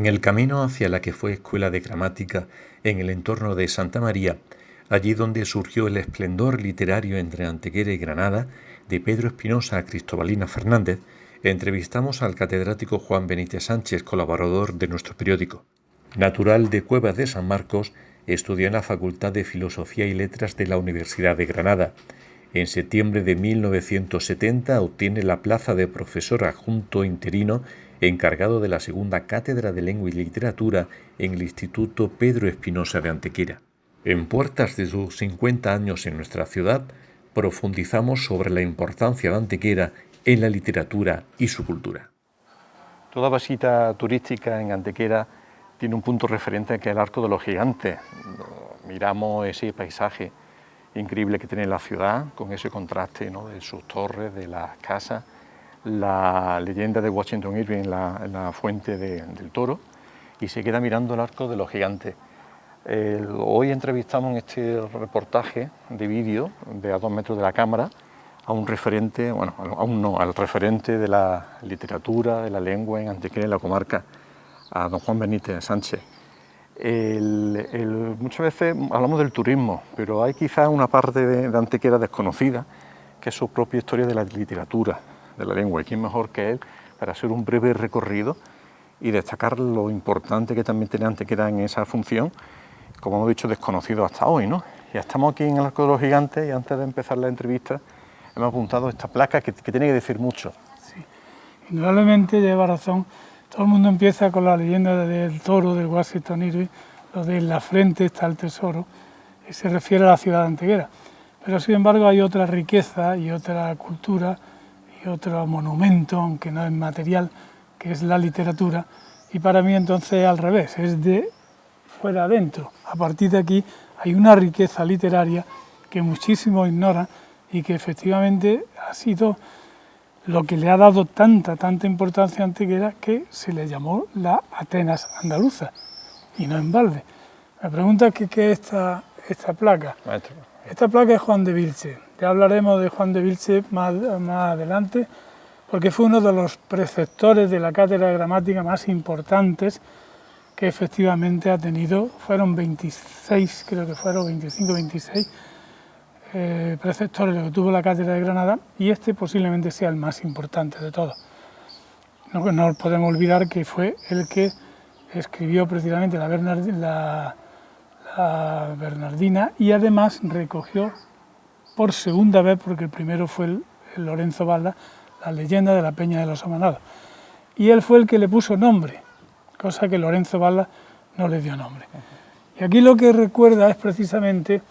En el camino hacia la que fue escuela de gramática en el entorno de Santa María, allí donde surgió el esplendor literario entre Antequera y Granada, de Pedro Espinosa a Cristobalina Fernández, entrevistamos al catedrático Juan Benítez Sánchez, colaborador de nuestro periódico. Natural de Cuevas de San Marcos, estudió en la Facultad de Filosofía y Letras de la Universidad de Granada. En septiembre de 1970 obtiene la plaza de profesor adjunto interino encargado de la segunda cátedra de Lengua y Literatura en el Instituto Pedro Espinosa de Antequera. En puertas de sus 50 años en nuestra ciudad, profundizamos sobre la importancia de Antequera en la literatura y su cultura. Toda visita turística en Antequera tiene un punto referente que es el Arco de los Gigantes. Miramos ese paisaje increíble que tiene la ciudad, con ese contraste, ¿no?, de sus torres, de las casas, la leyenda de Washington Irving en la fuente del Toro, y se queda mirando el Arco de los Gigantes. Hoy entrevistamos en este reportaje de vídeo de a 2 metros de la cámara a un referente, bueno, aún no, al referente de la literatura, de la lengua en Antequera, en la comarca, a don Juan Benítez Sánchez. Muchas veces hablamos del turismo, pero hay quizás una parte de Antequera desconocida, que es su propia historia de la literatura, de la lengua, y quién mejor que él para hacer un breve recorrido y destacar lo importante que también tiene Antequera en esa función, como hemos dicho, desconocido hasta hoy, ¿no? Ya estamos aquí en el Arco de los Gigantes y antes de empezar la entrevista hemos apuntado esta placa que tiene que decir mucho. Sí, indudablemente lleva razón. Todo el mundo empieza con la leyenda del toro, del Washington Irving, lo de en la frente está el tesoro, y se refiere a la ciudad de Antequera. Pero sin embargo hay otra riqueza y otra cultura y otro monumento, aunque no es material, que es la literatura, y para mí entonces al revés, es de fuera adentro. A partir de aquí hay una riqueza literaria que muchísimos ignoran y que efectivamente ha sido lo que le ha dado tanta importancia a Antequera, que se le llamó la Atenas andaluza, y no en balde. Me pregunta qué es esta placa. Maestro. Esta placa es Juan de Vilche. Ya hablaremos de Juan de Vilche más adelante, porque fue uno de los preceptores de la cátedra de gramática más importantes que efectivamente ha tenido. Fueron 26, creo que fueron 25, 26 preceptores lo que tuvo la cátedra de Granada, y este posiblemente sea el más importante de todos. No podemos olvidar que fue el que escribió precisamente la Bernardina, y además recogió por segunda vez, porque el primero fue el Lorenzo Valla, la leyenda de la Peña de los Amanados, y él fue el que le puso nombre, cosa que Lorenzo Valla no le dio nombre. Y aquí lo que recuerda es precisamente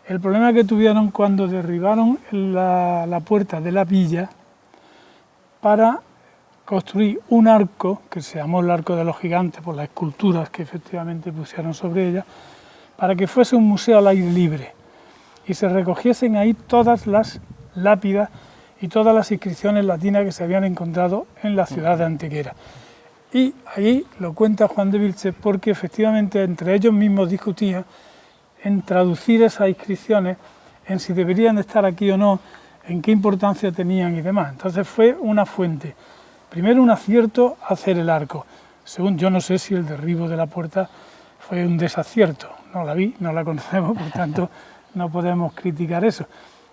el problema que tuvieron cuando derribaron la puerta de la villa para construir un arco, que se llamó el Arco de los Gigantes por las esculturas que efectivamente pusieron sobre ella, para que fuese un museo al aire libre y se recogiesen ahí todas las lápidas y todas las inscripciones latinas que se habían encontrado en la ciudad de Antequera. Y ahí lo cuenta Juan de Vilche, porque efectivamente entre ellos mismos discutían en traducir esas inscripciones, en si deberían estar aquí o no, en qué importancia tenían y demás. Entonces fue una fuente. Primero, un acierto hacer el arco. Segundo, yo no sé si el derribo de la puerta fue un desacierto. No la vi, no la conocemos, por tanto no podemos criticar eso.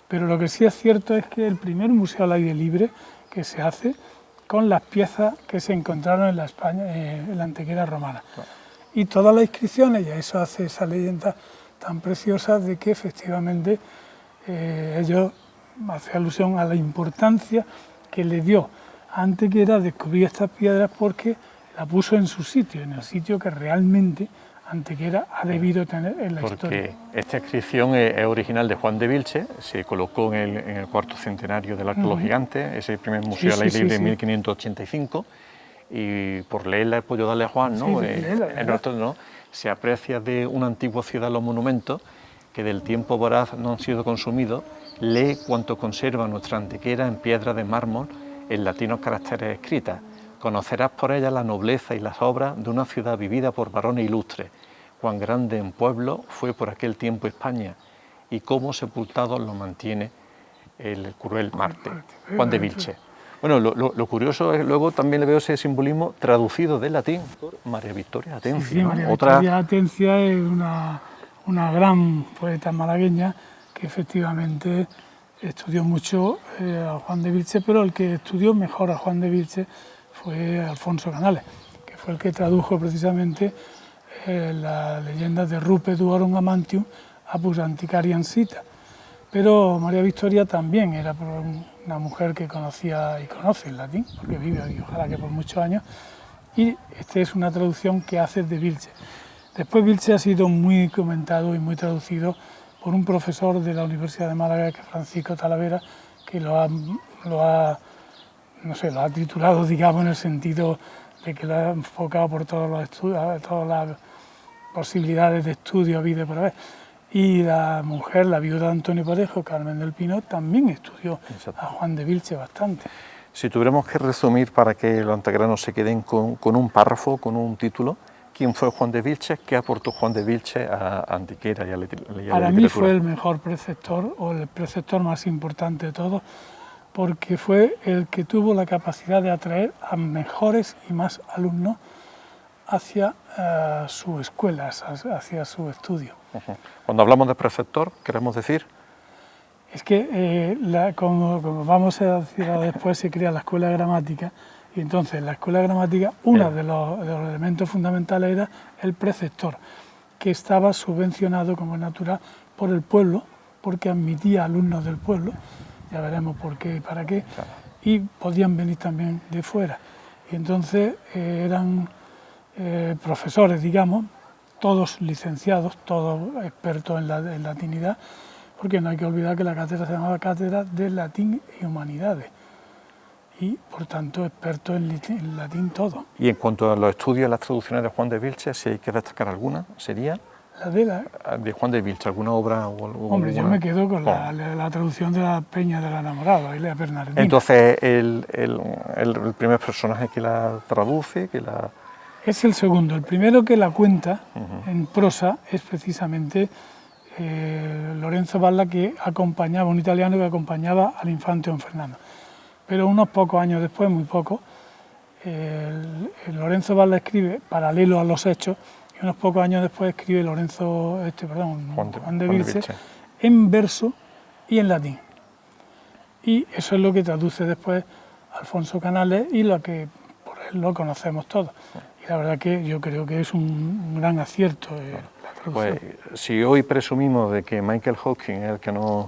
Pero lo que sí es cierto es que el primer museo al aire libre que se hace con las piezas que se encontraron en la Antequera romana. Y todas las inscripciones, y a eso hace esa leyenda tan preciosa de que efectivamente ellos hacen alusión a la importancia que le dio a Antequera descubrir estas piedras, porque la puso en su sitio, en el sitio que realmente Antequera ha debido tener en la historia. Porque esta inscripción es original de Juan de Vilche, se colocó en el cuarto centenario del Arco de los Gigantes, ese primer museo al aire libre en 1585, y por leerla he podido darle a Juan, ¿no? ¿No? Se aprecia de una antigua ciudad los monumentos que del tiempo voraz no han sido consumidos. Lee cuanto conserva nuestra Antequera en piedra de mármol, en latinos caracteres escritas. Conocerás por ella la nobleza y las obras de una ciudad vivida por varones ilustres. Cuán grande en pueblo fue por aquel tiempo España, y cómo sepultado lo mantiene el cruel Marte. Juan de Vilche. Bueno, lo curioso es, luego también le veo ese simbolismo traducido del latín por María Victoria Atencia. Sí, María Victoria Atencia es una gran poeta malagueña que efectivamente estudió mucho a Juan de Vilche, pero el que estudió mejor a Juan de Vilche fue Alfonso Canales, que fue el que tradujo precisamente la leyenda de Rupe Duorum Amantium apud Antiquariam Sita. Pero María Victoria también era una mujer que conocía y conoce el latín, porque vive y ojalá que por muchos años, y esta es una traducción que hace de Vilche. Después Vilche ha sido muy comentado y muy traducido por un profesor de la Universidad de Málaga, que es Francisco Talavera, que lo ha titulado, digamos, en el sentido de que lo ha enfocado por todos los estudios, todas las posibilidades de estudio habidas por haber. Y la mujer, la viuda de Antonio Parejo, Carmen del Pino, también estudió a Juan de Vilche bastante. Si tuviéramos que resumir para que los antequeranos se queden con un párrafo, con un título, ¿quién fue Juan de Vilche? ¿Qué aportó Juan de Vilche a Antequera y a la literatura? Para mí fue el mejor preceptor, o el preceptor más importante de todos, porque fue el que tuvo la capacidad de atraer a mejores y más alumnos hacia su escuela, hacia su estudio. Cuando hablamos de preceptor, queremos decir... Es que, como vamos a decir después, se crea la escuela de gramática, y entonces en la escuela de gramática uno de los elementos fundamentales era el preceptor, que estaba subvencionado, como es natural, por el pueblo, porque admitía alumnos del pueblo, ya veremos por qué y para qué, y podían venir también de fuera. Y entonces eran profesores, digamos, todos licenciados, todos expertos en latinidad, porque no hay que olvidar que la cátedra se llamaba Cátedra de Latín y Humanidades, y por tanto expertos en latín todo. Y en cuanto a los estudios y las traducciones de Juan de Vilche, si hay que destacar alguna, sería... de Juan de Vilche, ¿alguna obra? Hombre, yo me quedo con la traducción de la Peña del Enamorado, Ilea Bernardina. Entonces, el primer personaje que la traduce, que la... Es el segundo. El primero que la cuenta en prosa es precisamente Lorenzo Valla, que acompañaba, un italiano que acompañaba al infante don Fernando. Pero unos pocos años después, muy poco, Lorenzo Valla escribe paralelo a los hechos, y unos pocos años después escribe Juan de Vilche en verso y en latín. Y eso es lo que traduce después Alfonso Canales y lo que por él lo conocemos todos. Y la verdad que yo creo que es un gran acierto la traducción. Pues si hoy presumimos de que Michael Hawking es el que nos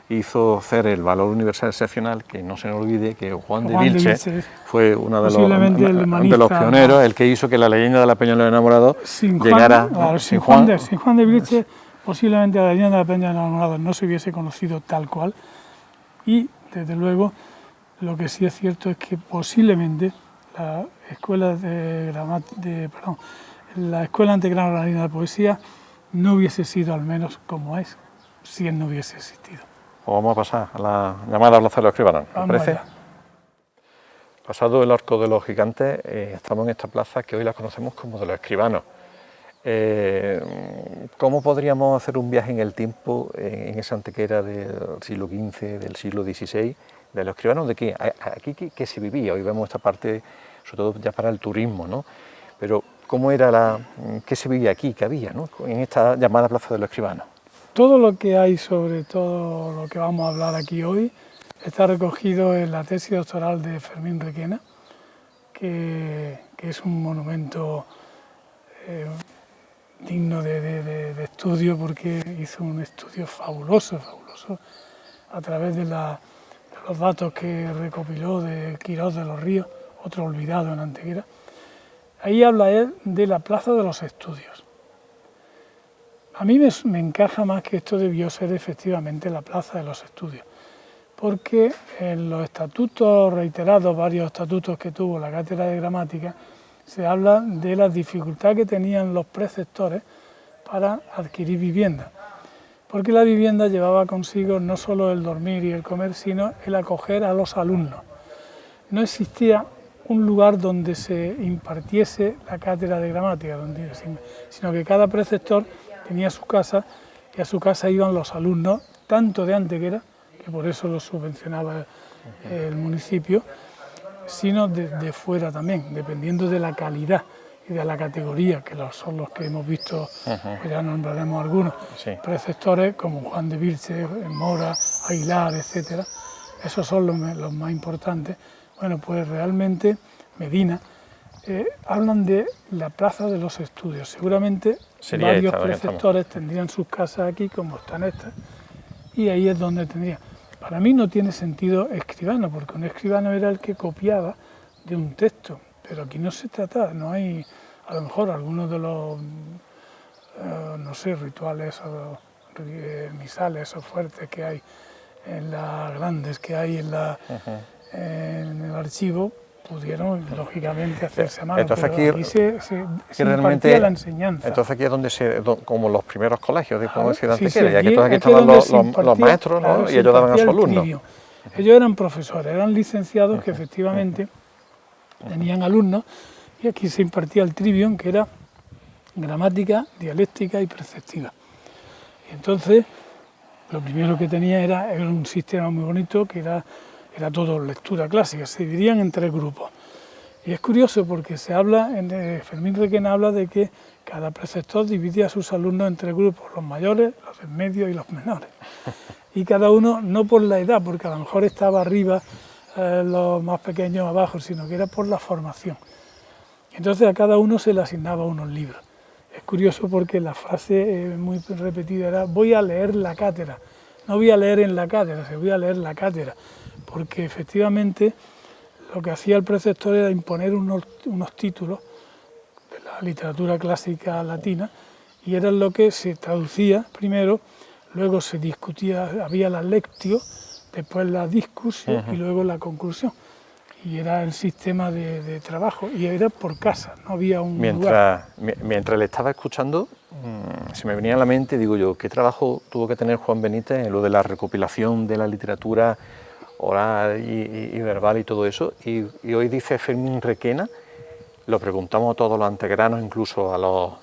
hizo hacer el valor universal excepcional, que no se nos olvide que Juan de Vilche fue uno de los pioneros, el que hizo que la leyenda de la Peña de los Enamorados llegara... Sin Juan de Vilche, posiblemente la leyenda de la Peña de los Enamorados no se hubiese conocido tal cual, y desde luego lo que sí es cierto es que posiblemente la Escuela Antequerana Granadina de Poesía no hubiese sido al menos como es, si él no hubiese existido. Pues vamos a pasar a la llamada Plaza de los Escribanos, ¿os parece? Allá. Pasado el Arco de los Gigantes, estamos en esta plaza que hoy la conocemos como de los Escribanos. ¿Cómo podríamos hacer un viaje en el tiempo en esa Antequera del siglo XV, del siglo XVI, de los escribanos? ¿De qué? Aquí ¿qué se vivía? Hoy vemos esta parte, sobre todo ya para el turismo, ¿no? Pero ¿cómo era qué se vivía aquí, qué había, ¿no?, en esta llamada Plaza de los Escribanos? Todo lo que hay sobre todo lo que vamos a hablar aquí hoy está recogido en la tesis doctoral de Fermín Requena, que es un monumento digno de estudio, porque hizo un estudio fabuloso a través de los datos que recopiló de Quirós de los Ríos, otro olvidado en Antequera. Ahí habla él de la Plaza de los Estudios. A mí me encaja más que esto debió ser efectivamente la Plaza de los Estudios, porque en los estatutos reiterados, varios estatutos que tuvo la Cátedra de Gramática, se habla de la dificultad que tenían los preceptores para adquirir vivienda, porque la vivienda llevaba consigo no solo el dormir y el comer, sino el acoger a los alumnos. No existía un lugar donde se impartiese la cátedra de gramática, sino que cada preceptor tenía su casa, y a su casa iban los alumnos, tanto de Antequera, que por eso los subvencionaba el municipio, sino de fuera también, dependiendo de la calidad y de la categoría, que son los que hemos visto, pues ya nombraremos algunos, Sí. preceptores como Juan de Vilche, Mora, Aguilar, etcétera. Esos son los más importantes. Bueno, pues realmente Medina hablan de la Plaza de los Estudios. Seguramente Sería varios esta, preceptores tendrían sus casas aquí, como están estas, y ahí es donde tendrían. Para mí no tiene sentido escribano, porque un escribano era el que copiaba de un texto, pero aquí no se trata, no hay, a lo mejor algunos de los, no sé, rituales o misales o fuertes que hay en las grandes que hay en el archivo, pudieron lógicamente hacerse a mano, entonces pero aquí, se realmente, impartía la enseñanza. Entonces aquí es donde como los primeros colegios, como decía Sí, Antequera, sí, ya que todos aquí es estaban donde los maestros, claro, ¿no? Y ellos daban a sus el alumnos. trivio. Ellos eran profesores, eran licenciados que efectivamente tenían alumnos, y aquí se impartía el trivium, que era gramática, dialéctica y perceptiva. Y entonces, lo primero que tenía era un sistema muy bonito, que era todo lectura clásica, se dividían en 3 grupos. Y es curioso porque se habla, Fermín Requena habla de que cada preceptor dividía a sus alumnos en 3 grupos, los mayores, los en medio y los menores. Y cada uno, no por la edad, porque a lo mejor estaba arriba, los más pequeños abajo, sino que era por la formación. Entonces a cada uno se le asignaba unos libros. Es curioso porque la frase muy repetida era: voy a leer la cátedra. No voy a leer en la cátedra, se voy a leer la cátedra, porque efectivamente lo que hacía el preceptor era imponer unos títulos de la literatura clásica latina, y era lo que se traducía primero, luego se discutía, había la lectio, después la discusión y luego la conclusión. Y era el sistema de trabajo, y era por casa, no había un lugar. Mientras le estaba escuchando, se me venía a la mente, digo yo, ¿qué trabajo tuvo que tener Juan Benítez en lo de la recopilación de la literatura oral y verbal y todo eso? Y hoy dice Fermín Requena, lo preguntamos a todos los antequeranos, incluso a los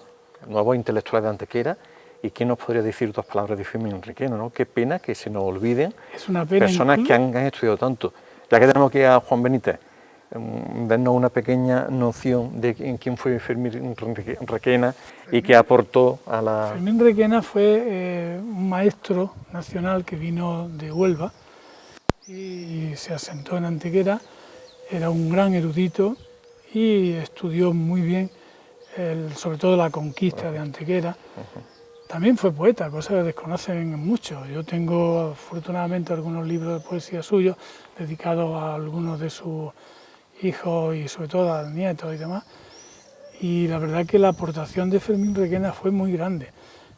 nuevos intelectuales de Antequera, ¿y quién nos podría decir 2 palabras de Fermín Requena, ¿no? Qué pena que se nos olviden Es una pena, personas que han estudiado tanto. Ya que tenemos aquí a Juan Benítez, darnos una pequeña noción de quién fue Fermín Requena y qué aportó a la... Fermín Requena fue un maestro nacional que vino de Huelva y se asentó en Antequera. Era un gran erudito y estudió muy bien, sobre todo la conquista de Antequera. También fue poeta, cosa que desconocen muchos. Yo tengo afortunadamente algunos libros de poesía suyos dedicados a algunos de sus hijos y sobre todo a nietos y demás. Y la verdad que la aportación de Fermín Requena fue muy grande.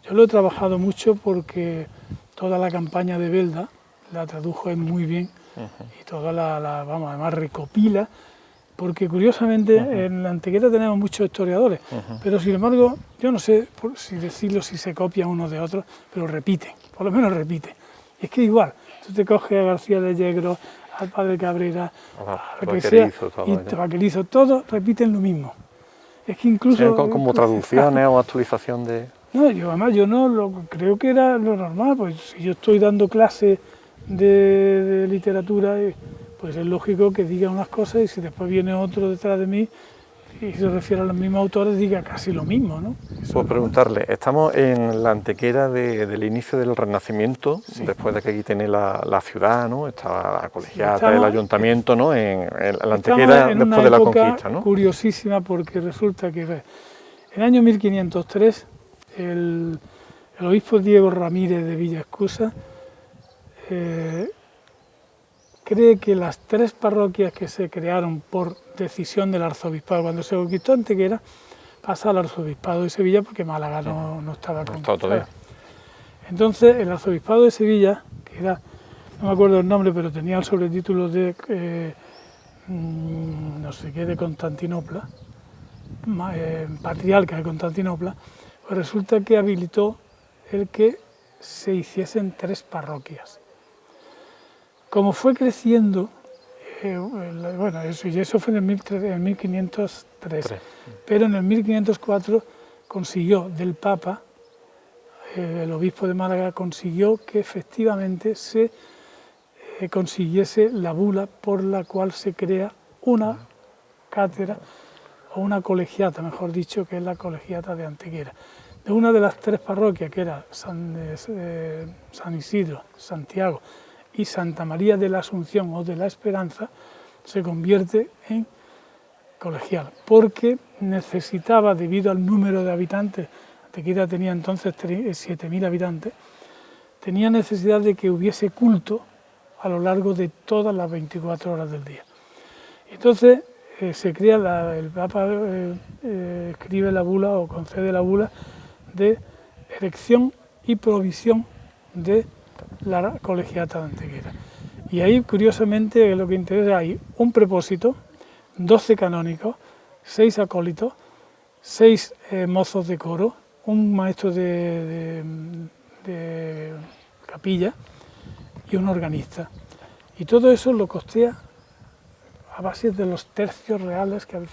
Yo lo he trabajado mucho porque toda la campaña de Belda la tradujo él muy bien y toda vamos, además recopila, porque curiosamente en la Antequera tenemos muchos historiadores, pero sin embargo, yo no sé si decirlo, si se copian unos de otros, pero repiten, por lo menos repiten. Y es que igual, tú te coges a García de Yegros, al padre Cabrera, a lo que sea, y Vaquerizo, todos repiten lo mismo. Es que incluso... Sí, como traducciones o actualización de... No, además yo no creo que era lo normal, pues si yo estoy dando clases de literatura, pues es lógico que diga unas cosas y si después viene otro detrás de mí y se refiere a los mismos autores, diga casi lo mismo, ¿no? Puedo preguntarle, estamos en la Antequera del inicio del Renacimiento, sí, después de que aquí tiene la ciudad, ¿no? Estaba la colegiata, el ayuntamiento, ¿no? En la Antequera después de la conquista, ¿no? Curiosísima, porque resulta que en el año 1503 el obispo Diego Ramírez de Villaescusa cree que las 3 parroquias que se crearon por decisión del arzobispado, cuando se conquistó Antequera, pasa al arzobispado de Sevilla porque Málaga no estaba conquistada. Entonces el arzobispado de Sevilla, que era, no me acuerdo el nombre, pero tenía el sobretítulo de no sé qué, de Constantinopla, patriarca de Constantinopla, pues resulta que habilitó el que se hiciesen 3 parroquias. Como fue creciendo, bueno, eso fue en el 1503, pero en el 1504 consiguió del Papa, el obispo de Málaga consiguió que efectivamente se consiguiese la bula por la cual se crea una cátedra o una colegiata, mejor dicho, que es la colegiata de Antequera. De una de las tres parroquias, que era San Isidro, Santiago y Santa María de la Asunción o de la Esperanza, se convierte en colegial, porque necesitaba, debido al número de habitantes, Antequera tenía entonces 7.000 habitantes, tenía necesidad de que hubiese culto a lo largo de todas las 24 horas del día. Entonces se crea, el Papa escribe la bula o concede la bula de erección y provisión de la colegiata de Antequera. Y ahí, curiosamente, lo que interesa, hay un prepósito, 12 canónicos, 6 acólitos, 6 mozos de coro, un maestro de capilla y un organista. Y todo eso lo costea a base de los tercios reales que le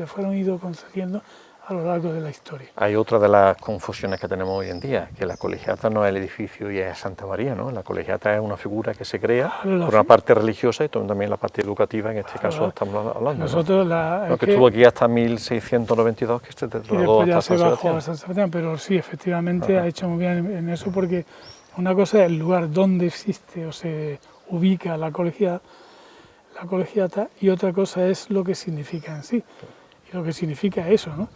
fueron ido concediendo a lo largo de la historia. Hay otra de las confusiones que tenemos hoy en día, que la colegiata no es el edificio y es Santa María, ¿no? La colegiata es una figura que se crea por una parte religiosa y también la parte educativa, en este caso estamos hablando. Nosotros, ¿no? Que estuvo aquí hasta 1692, que se trasladó hasta San Sebastián. San Sebastián. Pero sí, efectivamente ha hecho muy bien en eso, porque una cosa es el lugar donde existe o se ubica la colegiata, y otra cosa es lo que significa en sí. Y lo que significa eso, ¿no?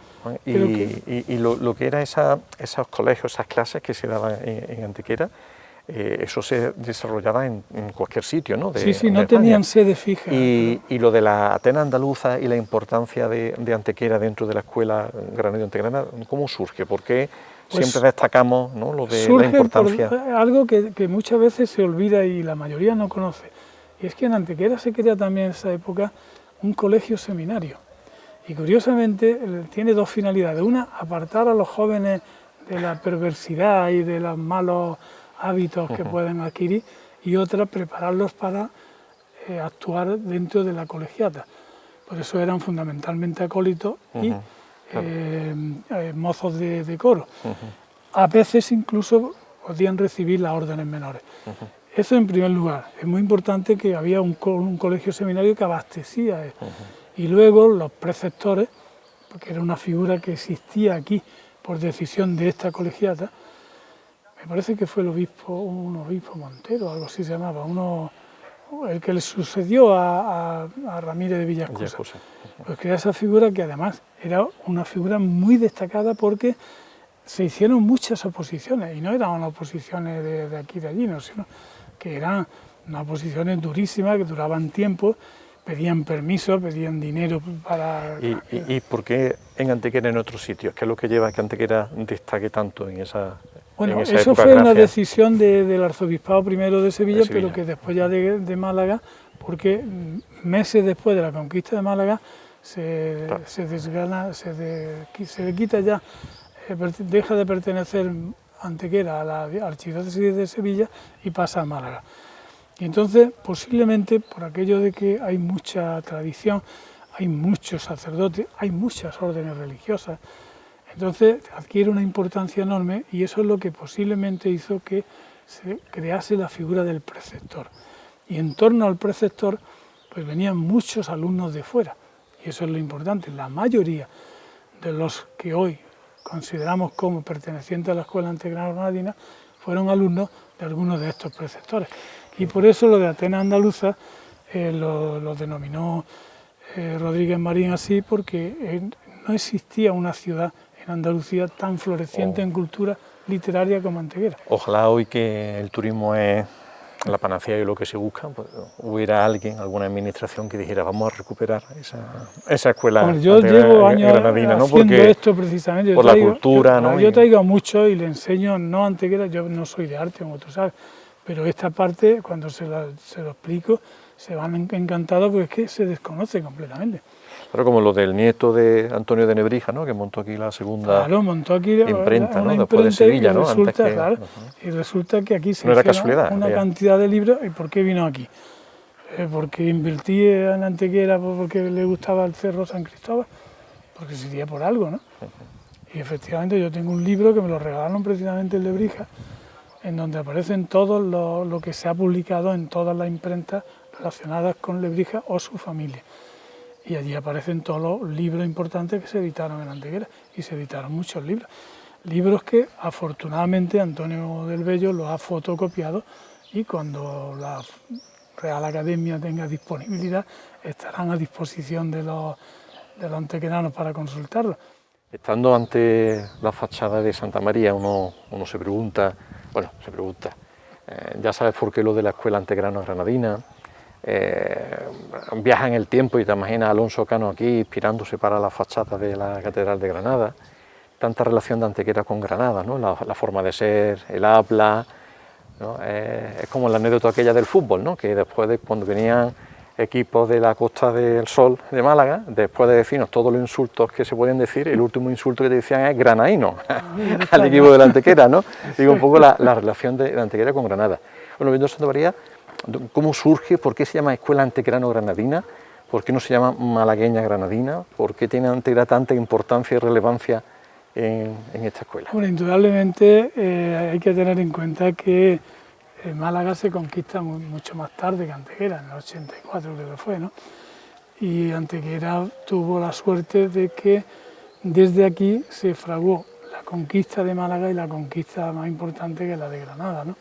Y lo que era esos colegios, esas clases que se daban en Antequera, eso se desarrollaba en cualquier sitio, ¿no? Sí, no tenían sede fija. Y lo de la Atenas andaluza y la importancia de Antequera dentro de la escuela Granadino Antequerana, ¿cómo surge? ¿Por qué siempre destacamos, ¿no?, lo de la importancia? Por algo que muchas veces se olvida y la mayoría no conoce. Y es que en Antequera se crea también en esa época un colegio seminario. Y curiosamente tiene dos finalidades. Una, apartar a los jóvenes de la perversidad y de los malos hábitos que pueden adquirir, y otra, prepararlos para actuar dentro de la colegiata. Por eso eran fundamentalmente acólitos y mozos de coro. A veces incluso podían recibir las órdenes menores. Eso en primer lugar. Es muy importante que había un colegio seminario que abastecía. Y luego los preceptores, porque era una figura que existía aquí por decisión de esta colegiata, me parece que fue un obispo Montero, algo así se llamaba, el que le sucedió a Ramírez de Villascusa. Pues crea esa figura que además era una figura muy destacada, porque se hicieron muchas oposiciones, y no eran oposiciones de aquí y de allí, no, sino que eran unas oposiciones durísimas que duraban tiempo. Pedían permiso, pedían dinero para... ¿Y por qué en Antequera en otros sitios? ¿Qué es lo que lleva a que Antequera destaque tanto en esa Bueno, eso época, fue una decisión del arzobispado primero de Sevilla, pero que después ya de Málaga, porque meses después de la conquista de Málaga se le quita ya, deja de pertenecer Antequera a la archidiócesis de Sevilla y pasa a Málaga. Y entonces, posiblemente por aquello de que hay mucha tradición, hay muchos sacerdotes, hay muchas órdenes religiosas, entonces adquiere una importancia enorme, y eso es lo que posiblemente hizo que se crease la figura del preceptor. Y en torno al preceptor pues venían muchos alumnos de fuera, y eso es lo importante. La mayoría de los que hoy consideramos como pertenecientes a la Escuela Antequera-Granadina fueron alumnos de algunos de estos preceptores. Y por eso lo de Atenas andaluza lo denominó Rodríguez Marín así, porque no existía una ciudad en Andalucía tan floreciente en cultura literaria como Antequera. Ojalá hoy, que el turismo es la panacea y lo que se busca, pues, hubiera alguna administración que dijera vamos a recuperar esa escuela. Bueno, yo llevo años granadina, ¿no? haciendo Porque esto precisamente. Por la cultura, ¿no? Yo traigo a muchos y le enseño, no Antequera, yo no soy de arte, como tú sabes, pero esta parte, cuando se lo explico, se van encantados, porque es que se desconoce completamente. Claro, como lo del nieto de Antonio de Nebrija, ¿no?, que montó aquí la segunda montó aquí imprenta, ¿no?, una después de Sevilla, ¿no? Y resulta que aquí se no era hicieron casualidad, una cantidad de libros. ¿Y por qué vino aquí? Porque invertí en Antequera, porque le gustaba el Cerro San Cristóbal, porque sería por algo, ¿no? Y efectivamente yo tengo un libro que me lo regalaron precisamente en Lebrija, en donde aparecen todo lo que se ha publicado en todas las imprentas relacionadas con Lebrija o su familia. y allí aparecen todos los libros importantes que se editaron en Antequera, y se editaron muchos libros. Libros que afortunadamente Antonio del Bello los ha fotocopiado, y cuando la Real Academia tenga disponibilidad estarán a disposición de los antequeranos para consultarlos. Estando ante la fachada de Santa María, uno se pregunta, ya sabes por qué lo de la Escuela Antequerano-Granadina, viaja en el tiempo y te imaginas a Alonso Cano aquí inspirándose para la fachada de la Catedral de Granada, tanta relación de Antequera con Granada, ¿no? La forma de ser, el habla, ¿no? Es como la anécdota aquella del fútbol, ¿no? Que después de cuando venían equipos de la Costa del Sol de Málaga, después de decirnos todos los insultos que se pueden decir, el último insulto que te decían es granaíno al equipo de la Antequera, ¿no? Digo un poco la relación de Antequera con Granada. Bueno, viendo Santa María, ¿cómo surge? ¿Por qué se llama Escuela Antequerano-Granadina? ¿Por qué no se llama Malagueña Granadina? ¿Por qué tiene Antequera tanta importancia y relevancia en esta escuela? Bueno, indudablemente hay que tener en cuenta que Málaga se conquista mucho más tarde que Antequera, en el 84 creo que fue, ¿no? Y Antequera tuvo la suerte de que desde aquí se fraguó la conquista de Málaga y la conquista más importante, que es la de Granada, ¿no?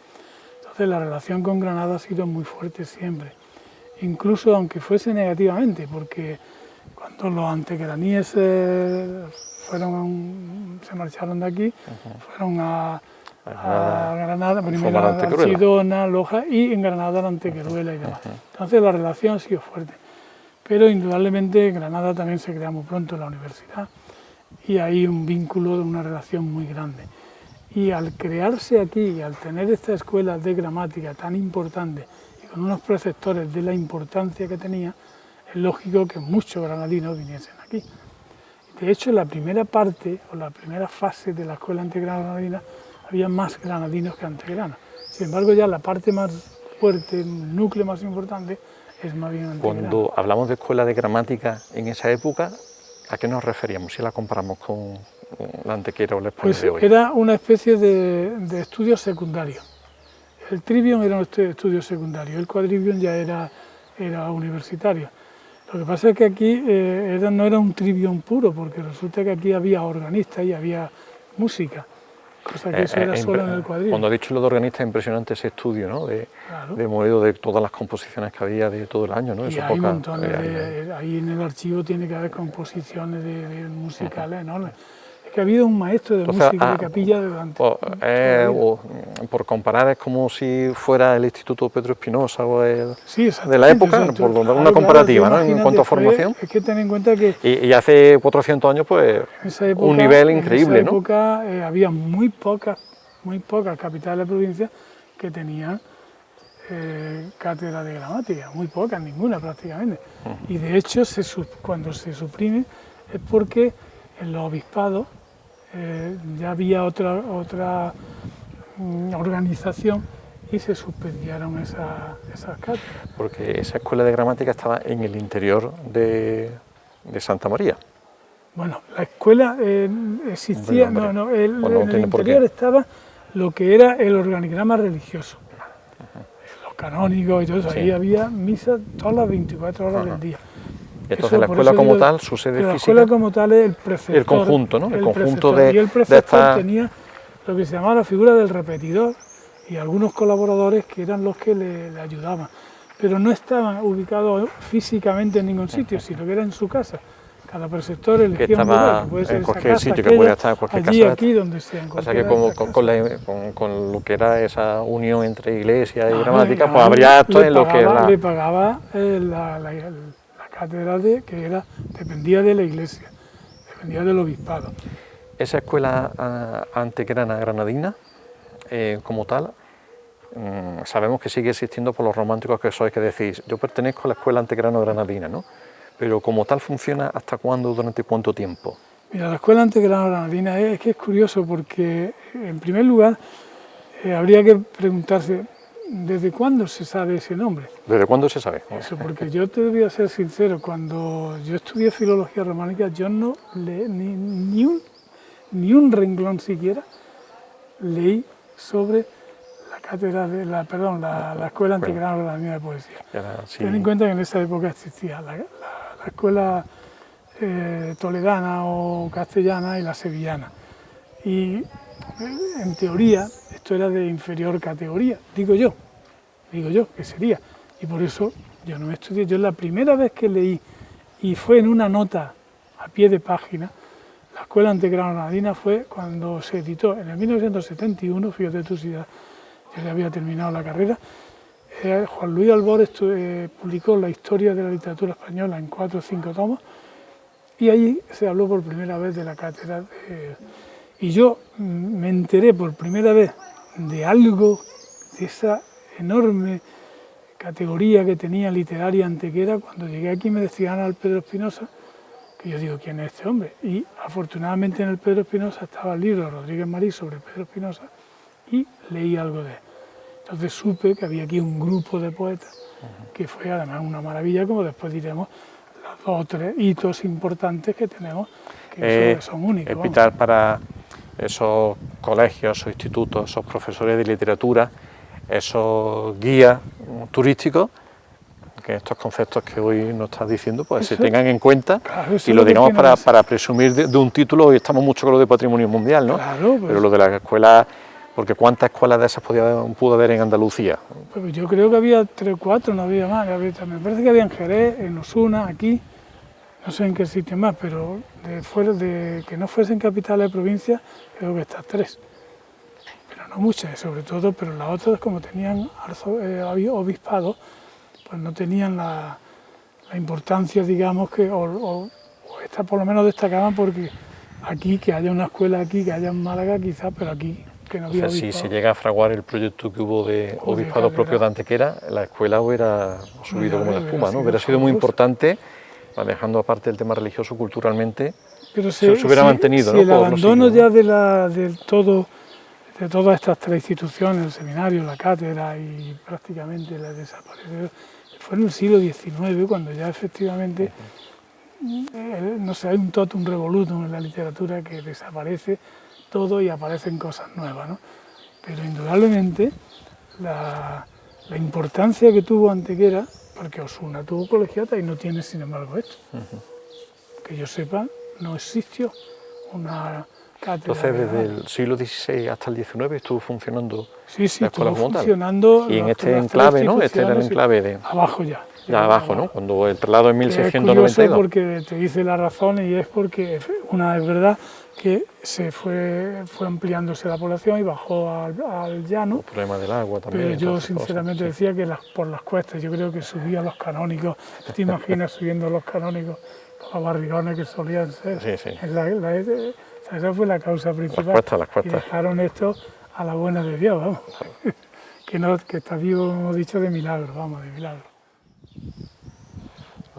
Entonces la relación con Granada ha sido muy fuerte siempre, incluso aunque fuese negativamente, porque cuando los antequeraníes se marcharon de aquí, fueron a Granada, primero a Archidona, Loja, y en Granada a Antequeruela y demás. Entonces la relación ha sido fuerte, pero indudablemente en Granada también se crea muy pronto la universidad, y hay un vínculo de una relación muy grande. Y al crearse aquí, y al tener esta escuela de gramática tan importante, y con unos preceptores de la importancia que tenía, es lógico que muchos granadinos viniesen aquí. De hecho, en la primera parte, o la primera fase de la escuela antequerano-granadina, había más granadinos que antequeranos. Sin embargo, ya la parte más fuerte, el núcleo más importante, es más bien antequerano. Cuando hablamos de escuela de gramática en esa época, ¿a qué nos referíamos si la comparamos con la Antequera o la española de hoy? Era una especie de estudio secundario. El trivium era un estudio secundario, el quadrivium ya era universitario. Lo que pasa es que aquí no era un trivium puro, porque resulta que aquí había organistas y había música, cosa que eso era solo en el quadrivium. Cuando he dicho lo de organista, es impresionante ese estudio, ¿no? De modelo de todas las composiciones que había de todo el año, ¿no? Y hay montones ahí en el archivo tiene que haber composiciones de musicales enormes. Que ha habido un maestro de música de capilla delante. Por comparar, es como si fuera el Instituto Pedro Espinosa o sí, de la época, por dar una comparativa, ¿no? En cuanto a formación. Es que ten en cuenta que... Y hace 400 años, pues, un nivel increíble, ¿no? En esa época había muy pocas capitales de provincia que tenían cátedra de gramática, muy pocas, ninguna prácticamente. Y de hecho, cuando se suprime es porque en los obispados ya había otra organización y se suspendieron esas cátedras. Porque esa escuela de gramática estaba en el interior de Santa María. Bueno, la escuela existía, en el interior estaba lo que era el organigrama religioso, los canónigos y todo eso. Sí. Ahí había misas todas las 24 horas del día. Entonces la escuela como tal, su sede física... La escuela como tal es el preceptor. El conjunto, ¿no? El conjunto y el preceptor tenía lo que se llamaba la figura del repetidor y algunos colaboradores que eran los que le ayudaban. Pero no estaban ubicados físicamente en ningún sitio, sino que era en su casa. Cada preceptor elegía un lugar, que puede ser en cualquier casa, sitio, que puede estar en cualquier allí, casa. Aquí, donde sea. O sea que con lo que era esa unión entre iglesia y gramática, pues habría actos en lo que era... Le pagaba la cátedra que dependía de la iglesia, dependía del obispado. Esa escuela antequerana granadina, como tal, sabemos que sigue existiendo por los románticos que sois, que decís, yo pertenezco a la escuela antequerana granadina, ¿no? Pero como tal funciona, ¿hasta cuándo, durante cuánto tiempo? Mira, la escuela antequerana granadina es que es curioso porque, en primer lugar, habría que preguntarse, ¿desde cuándo se sabe ese nombre? ¿Desde cuándo se sabe? Eso, porque yo te voy a ser sincero, cuando yo estudié filología románica, yo no leí ni un renglón siquiera leí sobre la cátedra de la escuela antequerana granadina de poesía. Ten en cuenta que en esa época existía la la escuela toledana o castellana y la sevillana. Y en teoría esto era de inferior categoría, digo yo que sería. Y por eso yo no estudié. Yo la primera vez que leí, y fue en una nota a pie de página, la escuela antegranadina fue cuando se editó en el 1971, fíjate tú si ya había terminado la carrera. Juan Luis Albor publicó la historia de la literatura española en 4 o 5 tomos, y allí se habló por primera vez de la cátedra. Y yo me enteré por primera vez de algo, de esa enorme categoría que tenía literaria Antequera, cuando llegué aquí. Me decían al Pedro Espinosa, que yo digo, ¿quién es este hombre? Y afortunadamente en el Pedro Espinosa estaba el libro de Rodríguez Marí sobre Pedro Espinosa, y leí algo de él. Entonces supe que había aquí un grupo de poetas, que fue además una maravilla, como después diremos, los 2 o 3 hitos importantes que tenemos, que son únicos. Evitar para esos colegios, esos institutos, esos profesores de literatura, esos guías turísticos, que estos conceptos que hoy nos estás diciendo pues se tengan en cuenta, claro, y lo digamos para presumir de un título. Hoy estamos mucho con lo de patrimonio mundial, ¿no? Claro, pues, pero lo de las escuelas, porque ¿cuántas escuelas de esas pudo haber en Andalucía? Pues yo creo que había 3 o 4, no había más. Me parece que había en Jerez, en Osuna, aquí, no sé en qué sitio más, pero de que no fuesen capitales de provincia, creo que estas 3. Pero no muchas, sobre todo, pero las otras, como tenían obispado, pues no tenían la importancia, digamos, o estas por lo menos destacaban porque aquí, que haya una escuela aquí, que haya en Málaga quizás, pero aquí que no había obispado. Si se llega a fraguar el proyecto que hubo de obispado propio de Antequera, la escuela hubiera subido como la espuma, ¿no? Hubiera sido muy importante, dejando aparte el tema religioso, culturalmente, pero se hubiera mantenido, ¿no? Si el abandono ya de todas estas 3 instituciones, el seminario, la cátedra y prácticamente la desapareció, fue en el siglo XIX, cuando ya efectivamente, no sé, hay un totum revolutum en la literatura, que desaparece todo y aparecen cosas nuevas, ¿no? Pero indudablemente la importancia que tuvo Antequera, porque Osuna tuvo colegiata y no tiene sin embargo esto. Que yo sepa, no existió una cátedra. Entonces, desde el siglo XVI hasta el XIX estuvo funcionando la escuela estuvo funcionando. Y en este enclave, ¿no? Este era el enclave de... Abajo ya. Ya abajo, ¿no? Cuando el traslado en 1692. Es curioso porque te dice la razón, y es porque una es verdad que se fue ampliándose la población y bajó al llano. El problema del agua también. Pero yo sinceramente decía que por las cuestas, yo creo que subían los canónigos. ¿Te imaginas subiendo los canónigos con los barrigones que solían ser? Sí. Esa fue la causa principal. Las cuestas. Y dejaron esto a la buena de Dios, vamos. que está vivo, hemos dicho, de milagro, vamos, de milagro.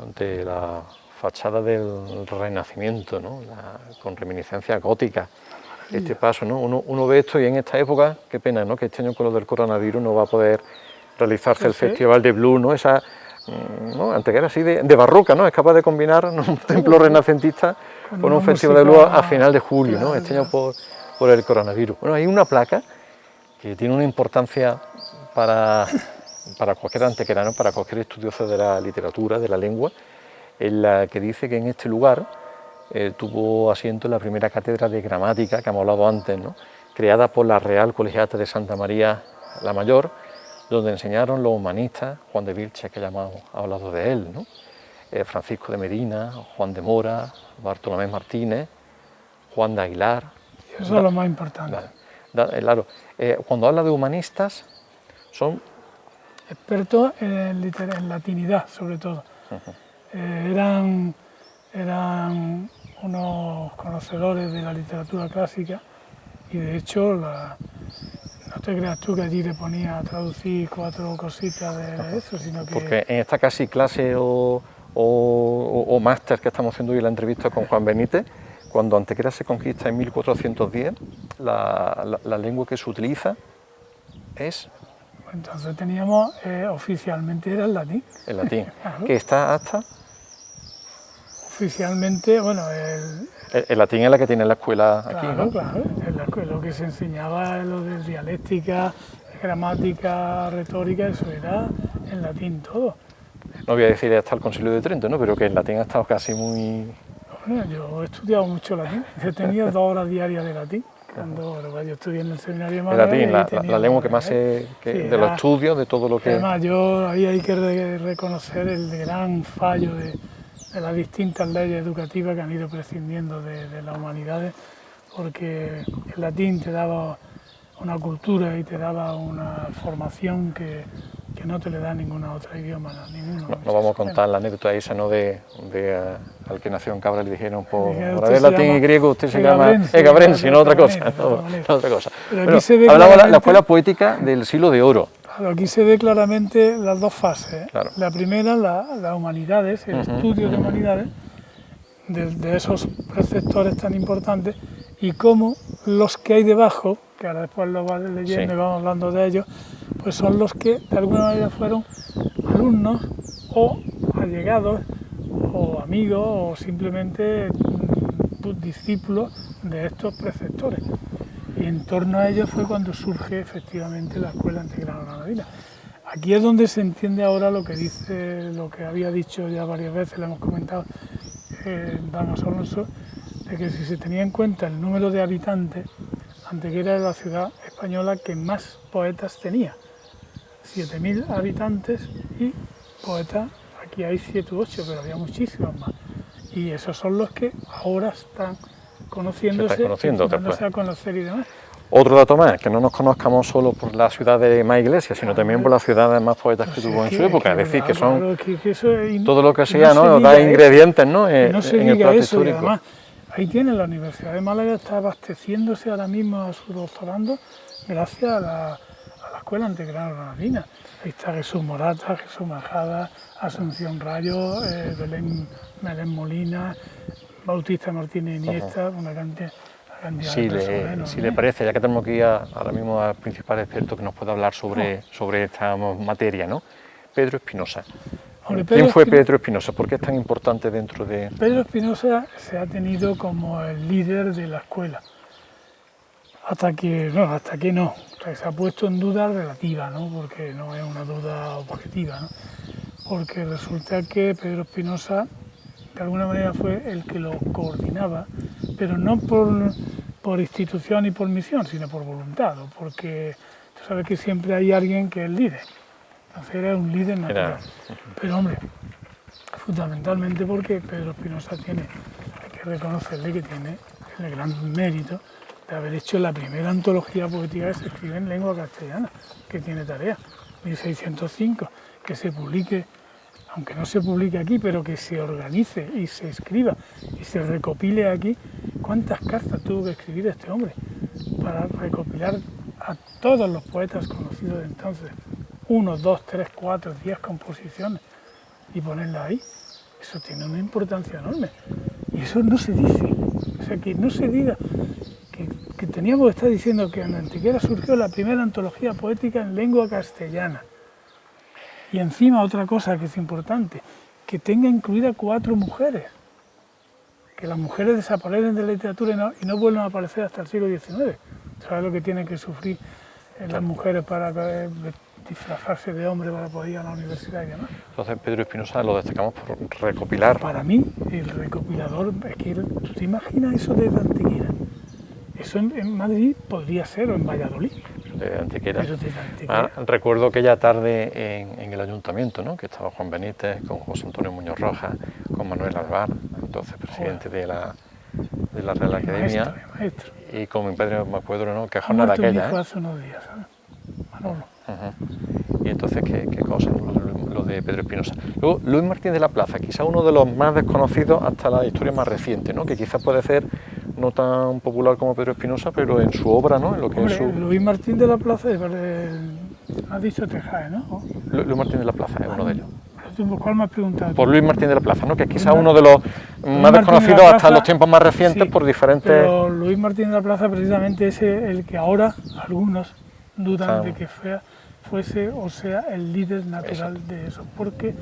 Ante la fachada del Renacimiento, ¿no? Con reminiscencias góticas, este paso, ¿no? Uno ve esto, y en esta época, qué pena, ¿no? Que este año con lo del coronavirus no va a poder realizarse el Festival de Blues, ¿no? Esa, ¿no? Antequera así de barroca, ¿no? Es capaz de combinar, ¿no? Un templo renacentista con un festival de blues a final de julio, ¿no? Este año por el coronavirus. Bueno, hay una placa que tiene una importancia para cualquier antequerano, para cualquier estudioso de la literatura, de la lengua, en la que dice que en este lugar tuvo asiento la primera cátedra de gramática, que hemos hablado antes, ¿no? Creada por la Real Colegiata de Santa María la Mayor, donde enseñaron los humanistas, Juan de Vilches, que ya hemos hablado de él, ¿no? Francisco de Medina, Juan de Mora, Bartolomé Martínez, Juan de Aguilar. Eso es lo más importante. Claro, cuando habla de humanistas, son expertos en latinidad, sobre todo. Eran unos conocedores de la literatura clásica, y de hecho, no te creas tú que allí le ponía a traducir 4 cositas de eso, sino que... Porque en esta casi clase o máster que estamos haciendo hoy en la entrevista con Juan Benítez, cuando Antequera se conquista en 1410, la lengua que se utiliza es... Entonces teníamos, oficialmente era el latín. El latín, claro. Que está hasta... Oficialmente, bueno... El latín es la que tiene la escuela aquí, ¿no? Claro, lo que se enseñaba, lo de dialéctica, gramática, retórica, eso era en latín todo. no voy a decir hasta el Concilio de Trento, ¿no? Pero que el latín ha estado casi muy... Bueno, yo he estudiado mucho latín, yo tenía 2 horas diarias de latín, cuando yo estudié en el seminario de Málaga. El latín, la lengua que más se... Sí, de los estudios, de todo lo que... Además, ahí hay que reconocer el gran fallo de las distintas leyes educativas que han ido prescindiendo de las humanidades, porque el latín te daba una cultura y te daba una formación que no te le da ninguna otra idioma, ninguno. No vamos a contar la anécdota esa, ¿no? Al que nació en Cabra le dijeron, por haber latín y griego usted se llama Egabrense, no otra cosa. Pero hablaba la escuela poética del siglo de oro. Claro, aquí se ve claramente las 2 fases, ¿eh? Claro. La primera, las humanidades, el estudio de humanidades, de esos preceptores tan importantes, y cómo los que hay debajo, que ahora después lo vas leyendo y vamos hablando de ellos, pues son los que de alguna manera fueron alumnos o allegados o amigos o simplemente discípulos de estos preceptores. Y en torno a ellos fue cuando surge efectivamente la Escuela Antequerano-Granadina. Aquí es donde se entiende ahora lo que dice, lo que había dicho ya varias veces, lo hemos comentado Damas Alonso, de que si se tenía en cuenta el número de habitantes, Antequera era la ciudad española que más poetas tenía. 7.000 habitantes y poetas, aquí hay 7 u 8, pero había muchísimos más. Y esos son los que ahora están conociéndose, dándose a conocer y demás. Otro dato más, que no nos conozcamos solo por la ciudad de más iglesias, sino también por las ciudades más poetas que tuvo en su época, es decir, que son todo lo que sea, ¿no? Da ingredientes, ¿no? En el plato histórico. Además, ahí tiene la Universidad de Málaga, está abasteciéndose ahora mismo a su doctorando gracias a la Escuela Antequerano-Granadina. Ahí está Jesús Morata, Jesús Majada, Asunción Rayo, Belén Molina, Bautista Martínez Iniesta, una cantidad si de personas. Si le parece, ya que tenemos aquí ahora mismo al principal experto que nos pueda hablar sobre esta materia, ¿no? Pedro Espinosa. ¿Quién fue Pedro Espinosa? ¿Por qué es tan importante dentro de...? Pedro Espinosa se ha tenido como el líder de la escuela. Hasta que no. O sea, se ha puesto en duda relativa, ¿no? Porque no es una duda objetiva, ¿no? Porque resulta que Pedro Espinosa de alguna manera fue el que lo coordinaba, pero no por institución y por misión, sino por voluntad, porque tú sabes que siempre hay alguien que es líder. Entonces era un líder natural. Pero hombre, fundamentalmente porque Pedro Espinosa hay que reconocerle que tiene el gran mérito de haber hecho la primera antología poética que se escribe en lengua castellana, que tiene tarea, 1605, que se publique, aunque no se publique aquí, pero que se organice y se escriba y se recopile aquí. ¿Cuántas cartas tuvo que escribir este hombre para recopilar a todos los poetas conocidos de entonces? 1, 2, 3, 4, 10 composiciones y ponerlas ahí. Eso tiene una importancia enorme. Y eso no se dice. O sea, que no se diga que teníamos que estar diciendo que en Antequera surgió la primera antología poética en lengua castellana. Y encima otra cosa que es importante, que tenga incluida 4 mujeres. Que las mujeres desaparecen de la literatura y no vuelven a aparecer hasta el siglo XIX. ¿Sabes lo que tienen que sufrir las mujeres para disfrazarse de hombre para poder ir a la universidad y demás? Entonces Pedro Espinosa lo destacamos por recopilar. Para mí, el recopilador, es que ¿tú te imaginas eso de Antequera? Eso en Madrid podría ser, o en Valladolid. De Antequera. Recuerdo aquella tarde en el ayuntamiento, ¿no? Que estaba Juan Benítez, con José Antonio Muñoz Rojas, con Manuel Alvar, entonces presidente de la Real Academia, maestro. Y con mi padre me acuerdo, ¿no? Que jornada aquella. Hace unos días, ¿sabes? Manolo. Y entonces, ¿qué cosa? Lo de Pedro Espinosa. Luego, Luis Martín de la Plaza, quizá uno de los más desconocidos hasta la historia más reciente, ¿no? Que quizás puede ser no tan popular como Pedro Espinosa, pero en su obra, ¿no? En lo que es su... Luis Martín de la Plaza, has dicho Tejae, ¿no? Luis Martín de la Plaza es uno de ellos. ¿Cuál me has preguntado? Por Luis Martín de la Plaza, ¿no? Que es quizá uno de los más desconocidos hasta los tiempos más recientes, sí, por diferentes... Pero Luis Martín de la Plaza precisamente es el que ahora algunos dudan de que fuese o sea el líder natural de eso, porque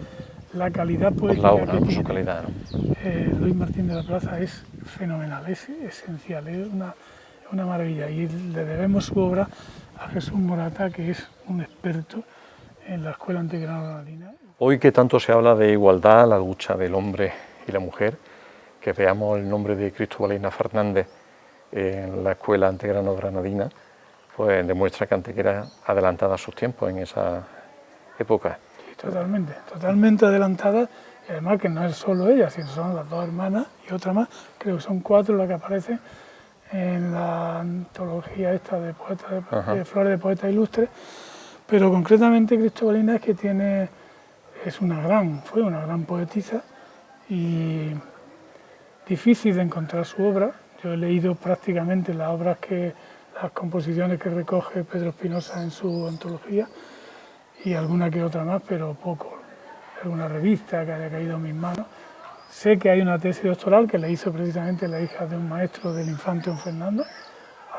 la calidad poética obra, que tiene su calidad, ¿no? Luis Martín de la Plaza es fenomenal, es esencial, es una maravilla, y le debemos su obra a Jesús Morata, que es un experto en la Escuela Antequerano-Granadina. Hoy que tanto se habla de igualdad, la lucha del hombre y la mujer, que veamos el nombre de Cristobalina Fernández en la escuela antegrano-granadina, pues demuestra que Antequera adelantada a sus tiempos en esa época. Totalmente, totalmente adelantada, y además que no es solo ella, sino son las dos hermanas y otra más, creo que son 4 las que aparecen en la antología esta de poetas de Flores de Poetas Ilustres, pero concretamente Cristobalina es que fue una gran poetisa y difícil de encontrar su obra. Yo he leído prácticamente las composiciones que recoge Pedro Espinosa en su antología y alguna que otra más, pero poco. Alguna revista que haya caído en mis manos. Sé que hay una tesis doctoral que la hizo precisamente la hija de un maestro del infante don Fernando,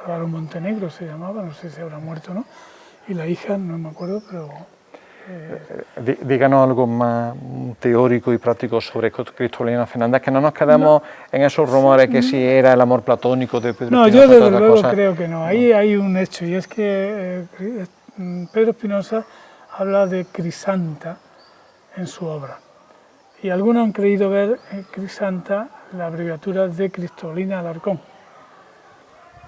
Álvaro Montenegro se llamaba, no sé si habrá muerto o no, y la hija, no me acuerdo, pero... Díganos algo más teórico y práctico sobre Cristobalina Fernández, que no nos quedemos en esos rumores que si era el amor platónico de Pedro Espinosa. No, yo desde luego creo que no. Ahí hay un hecho, y es que Pedro Espinosa habla de Crisanta en su obra. Y algunos han creído ver en Crisanta la abreviatura de Cristobalina Alarcón.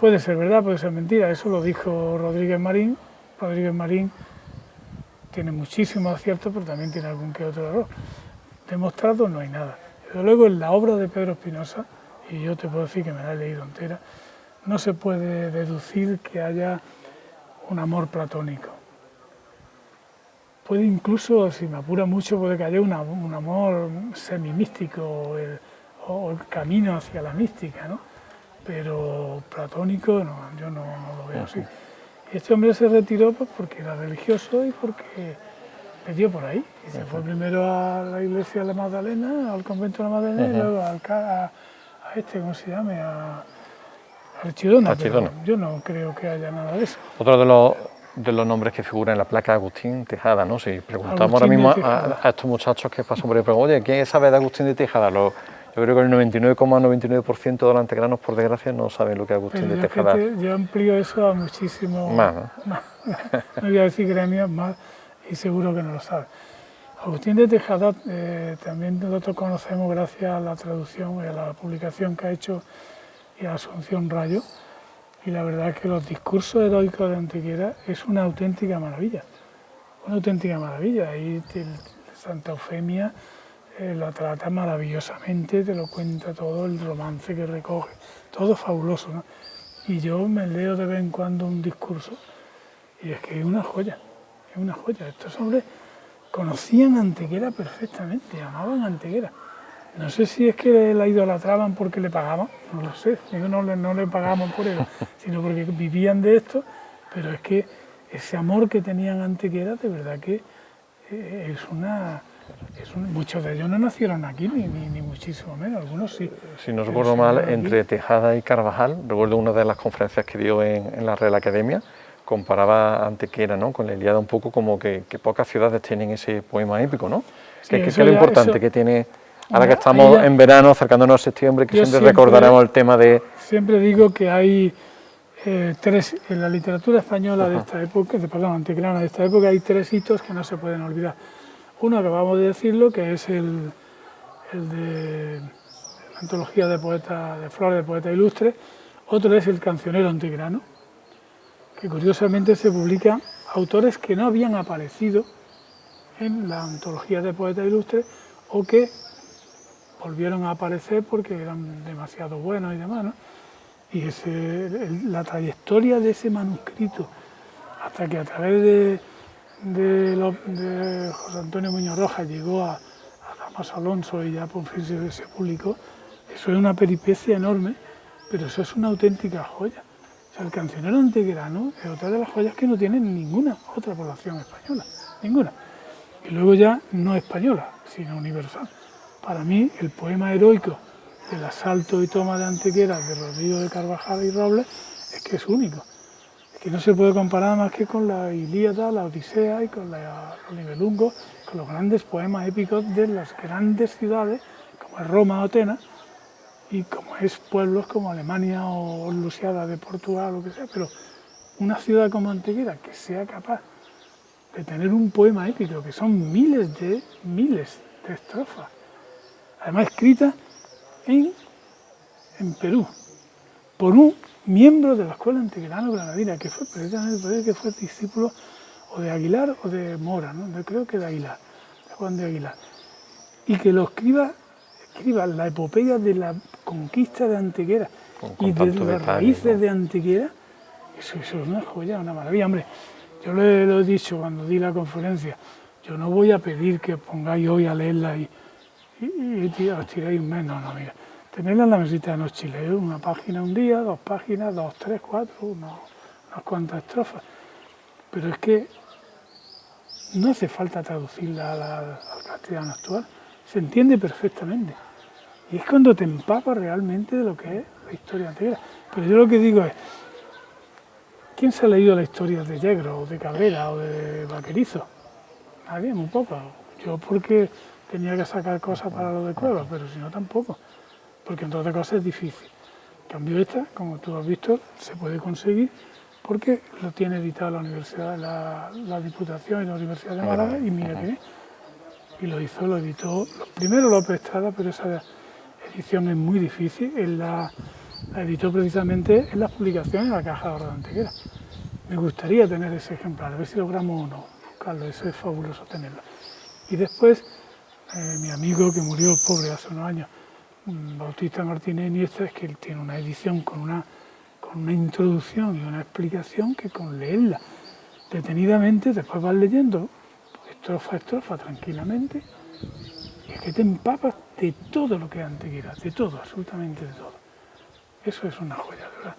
Puede ser verdad, puede ser mentira, eso lo dijo Rodríguez Marín. Rodríguez Marín tiene muchísimos aciertos, pero también tiene algún que otro error. Demostrado no hay nada. Desde luego en la obra de Pedro Espinosa, y yo te puedo decir que me la he leído entera, no se puede deducir que haya un amor platónico. Puede incluso, si me apura mucho, puede que haya un amor semimístico o el camino hacia la mística, ¿no? Pero platónico no, yo no lo veo así. Y este hombre se retiró pues, porque era religioso y porque le dio por ahí. Y se fue primero a la iglesia de la Magdalena, al convento de la Magdalena, y luego a este, ¿cómo se llama? A Archidona. Yo no creo que haya nada de eso. Otro de los nombres que figuran en la placa, Agustín Tejada, ¿no? Si preguntamos ahora mismo a estos muchachos que pasan por ahí, preguntan, oye, ¿quién sabe de Agustín de Tejada? Yo creo que el 99,99% de los antequeranos, por desgracia, no saben lo que es Agustín de Tejada. Yo amplío eso a muchísimo más, ¿no? No voy a decir gremios más, y seguro que no lo saben. Agustín de Tejada también nosotros conocemos gracias a la traducción y a la publicación que ha hecho y a Asunción Rayo, y la verdad es que los discursos heroicos de Antequera es una auténtica maravilla, Ahí Santa Eufemia la trata maravillosamente, te lo cuenta todo, el romance que recoge, todo fabuloso, ¿no? Y yo me leo de vez en cuando un discurso y es que es una joya. Estos hombres conocían Antequera perfectamente, amaban Antequera. No sé si es que la idolatraban porque le pagaban, no lo sé, no le pagaban por ello, sino porque vivían de esto, pero es que ese amor que tenían Antequera, de verdad que muchos de ellos no nacieron aquí, ni muchísimo menos, algunos sí. Si no recuerdo mal, entre Tejada y Carvajal, recuerdo una de las conferencias que dio en la Real Academia, comparaba Antequera, ¿no?, con la Ilíada, un poco como que pocas ciudades tienen ese poema épico, ¿no? Sí, que es lo importante que tiene, ahora que estamos en verano, acercándonos a septiembre, que siempre recordaremos el tema de... Siempre digo que hay tres, en la literatura española de esta época, antequerana de esta época, hay 3 hitos que no se pueden olvidar. Uno, acabamos de decirlo, que es el de la antología de Flores de Poetas Ilustres. Otro es el cancionero antequerano, que curiosamente se publican autores que no habían aparecido en la antología de Poetas Ilustres o que volvieron a aparecer porque eran demasiado buenos y demás, ¿no? Y la trayectoria de ese manuscrito, hasta que a través de José Antonio Muñoz Rojas llegó a Damaso Alonso y ya por fin se publicó, eso es una peripecia enorme, pero eso es una auténtica joya. O sea, el cancionero antequerano es otra de las joyas que no tiene ninguna otra población española, ninguna. Y luego ya no española, sino universal. Para mí, el poema heroico del asalto y toma de Antequera de Rodrigo de Carvajal y Robles es que es único. Es que no se puede comparar más que con la Ilíada, la Odisea y con los Nibelungos, con los grandes poemas épicos de las grandes ciudades, como es Roma o Atenas, y como es pueblos como Alemania o Lusiada de Portugal o lo que sea, pero una ciudad como Antequera que sea capaz de tener un poema épico, que son miles de estrofas, además escritas en Perú, por un miembro de la escuela antequerano-granadina, que fue precisamente que fue discípulo o de Aguilar o de Mora, ¿no? Yo creo que de Aguilar, de Juan de Aguilar, y que lo escriba la epopeya de la conquista de Antequera y de las raíces, ¿no?, de Antequera. Eso es una joya, una maravilla. Hombre, yo lo he dicho cuando di la conferencia, yo no voy a pedir que os pongáis hoy a leerla y os tiréis un mes, no, mira, tenerla en la mesita de noche, leer una página un día, 2 páginas, 2, 3, 4, unas cuantas estrofas, pero es que no hace falta traducirla al castellano actual, se entiende perfectamente. Y es cuando te empapas realmente de lo que es la historia antigua. Pero yo lo que digo es, ¿quién se ha leído la historia de Yegro, o de Cabrera, o de Vaquerizo? Nadie, muy poco. Yo porque tenía que sacar cosas para lo de Cueva, pero si no tampoco. Porque entre otras cosas es difícil. En cambio esta, como tú has visto, se puede conseguir porque lo tiene editado la Universidad, la Diputación y la Universidad de Málaga, y mira que y lo editó primero López Estrada, pero esa edición es muy difícil, la editó precisamente en las publicaciones de la Caja de Ahorro de Antequera. Me gustaría tener ese ejemplar, a ver si logramos o no, Carlos, eso es fabuloso tenerlo. Y después, mi amigo que murió pobre hace unos años, Bautista Martínez Iniesta, es que él tiene una edición con una introducción y una explicación que con leerla detenidamente, después vas leyendo estrofa a estrofa tranquilamente, y es que te empapas de todo lo que es Antequera, de todo, absolutamente de todo. Eso es una joya, ¿verdad?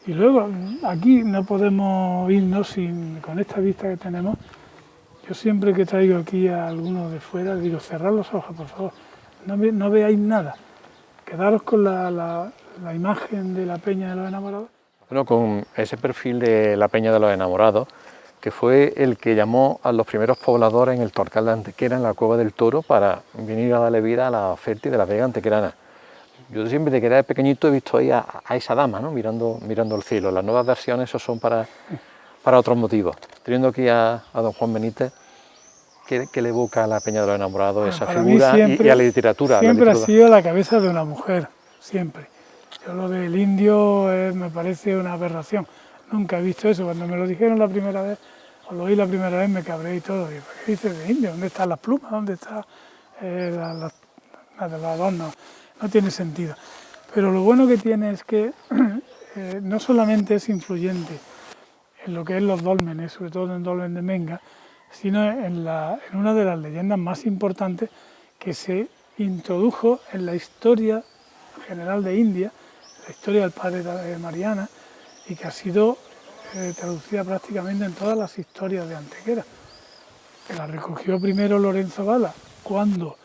Y luego, aquí no podemos irnos con esta vista que tenemos. Yo siempre que traigo aquí a algunos de fuera, digo, cerrad los ojos, por favor, no veáis nada, quedaros con la imagen de la Peña de los Enamorados. Bueno, con ese perfil de la Peña de los Enamorados, que fue el que llamó a los primeros pobladores en el Torcal de Antequera, en la Cueva del Toro, para venir a darle vida a la fértil de la Vega Antequerana. Yo siempre, de que era pequeñito, he visto ahí a esa dama, ¿no?, mirando el cielo. Las nuevas versiones esos son para otros motivos. Teniendo aquí a don Juan Benítez, ¿qué le evoca a la Peña de los Enamorados, esa figura, siempre, y a la literatura? Siempre ha sido la cabeza de una mujer, siempre. Yo lo del indio me parece una aberración. Nunca he visto eso. Cuando me lo dijeron la primera vez, o lo oí la primera vez, me cabré y todo. Digo, ¿qué dices de indio? ¿Dónde están las plumas? ¿Dónde está los adornos? No tiene sentido. Pero lo bueno que tiene es que no solamente es influyente en lo que es los dólmenes, sobre todo en el dolmen de Menga, sino en una de las leyendas más importantes que se introdujo en la historia general de India, la historia del padre de Mariana, y que ha sido traducida prácticamente en todas las historias de Antequera. Que la recogió primero Lorenzo Gala cuando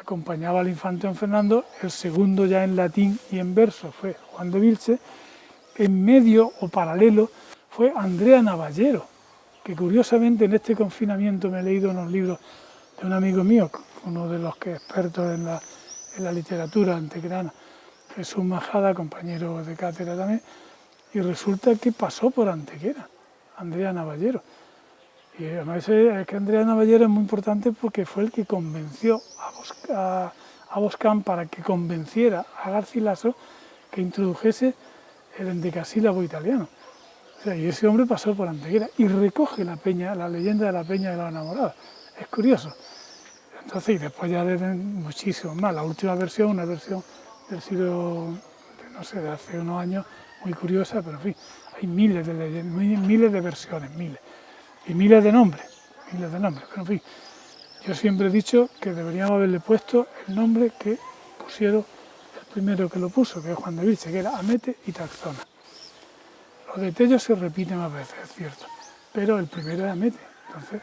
acompañaba al infante don Fernando, el segundo ya en latín y en verso fue Juan de Vilche, en medio o paralelo fue Andrea Navallero, que curiosamente en este confinamiento me he leído unos libros de un amigo mío, uno de los que expertos en la literatura antequerana, Jesús Majada, compañero de cátedra también, y resulta que pasó por Antequera, Andrea Navallero. Y además es que Andrea Navallero es muy importante porque fue el que convenció a Boscán para que convenciera a Garcilaso que introdujese el endecasílabo italiano. O sea, y ese hombre pasó por Antequera y recoge la leyenda de la Peña de los Enamorados. Es curioso. Entonces, y después ya de muchísimo más. La última versión, una versión del siglo, no sé, de hace unos años, muy curiosa, pero en fin, hay miles de leyendas, miles de versiones, miles. Y miles de nombres, pero en fin, yo siempre he dicho que deberíamos haberle puesto el nombre que pusieron el primero que lo puso, que es Juan de Vilche, que era Amete y Taxona. Los de Tello se repiten más veces, es cierto, pero el primero es Amete. Entonces,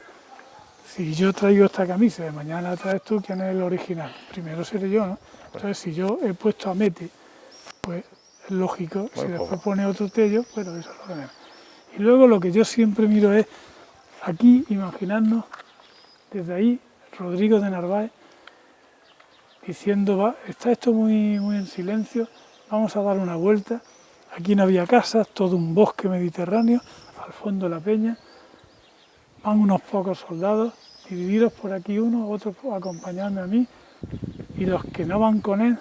si yo traigo esta camisa y mañana la traes tú, ¿quién es el original? Primero seré yo, ¿no? Entonces, si yo he puesto Amete, pues es lógico, si después pone otro Tello, bueno, eso es lo que menos. Y luego lo que yo siempre miro es, aquí, imaginarnos, desde ahí, Rodrigo de Narváez, diciendo, está esto muy en silencio, vamos a dar una vuelta, aquí no había casas, todo un bosque mediterráneo, al fondo la peña, van unos pocos soldados, divididos por aquí unos, otros acompañarme a mí, y los que no van con él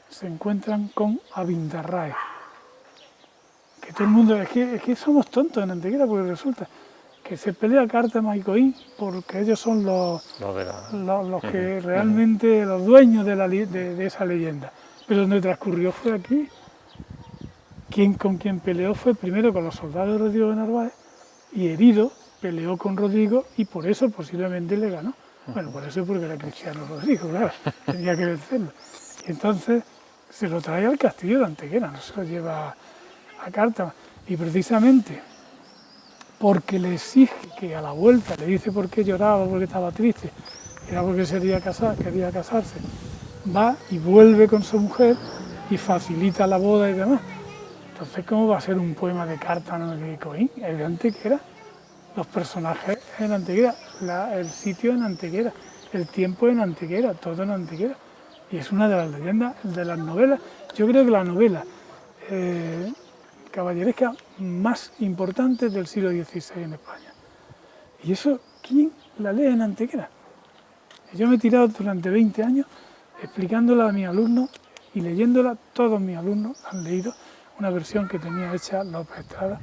se encuentran con Abindarraez. Que todo el mundo, es que somos tontos en Antequera, porque resulta que se pelea Cártama y Coín porque ellos son los que realmente, los dueños de esa leyenda. Pero donde transcurrió fue aquí. Con quien peleó fue primero con los soldados de Rodrigo de Narváez, y herido peleó con Rodrigo, y por eso posiblemente le ganó. Bueno, por eso, porque era cristiano Rodrigo, claro, tenía que vencerlo. Y entonces se lo trae al castillo de Antequera, no se lo lleva a Cártama. Y precisamente porque le exige que a la vuelta, le dice por qué lloraba, porque estaba triste, era porque quería casarse, va y vuelve con su mujer y facilita la boda y demás. Entonces, ¿cómo va a ser un poema de Cártama de Coín? Es de Antequera. Los personajes en Antequera, el sitio en Antequera, el tiempo en Antequera, todo en Antequera. Y es una de las leyendas, de las novelas. Yo creo que la novela caballeresca más importante del siglo XVI en España. Y eso, ¿quién la lee en Antequera? Yo me he tirado durante 20 años explicándola a mis alumnos y leyéndola. Todos mis alumnos han leído una versión que tenía hecha López Estrada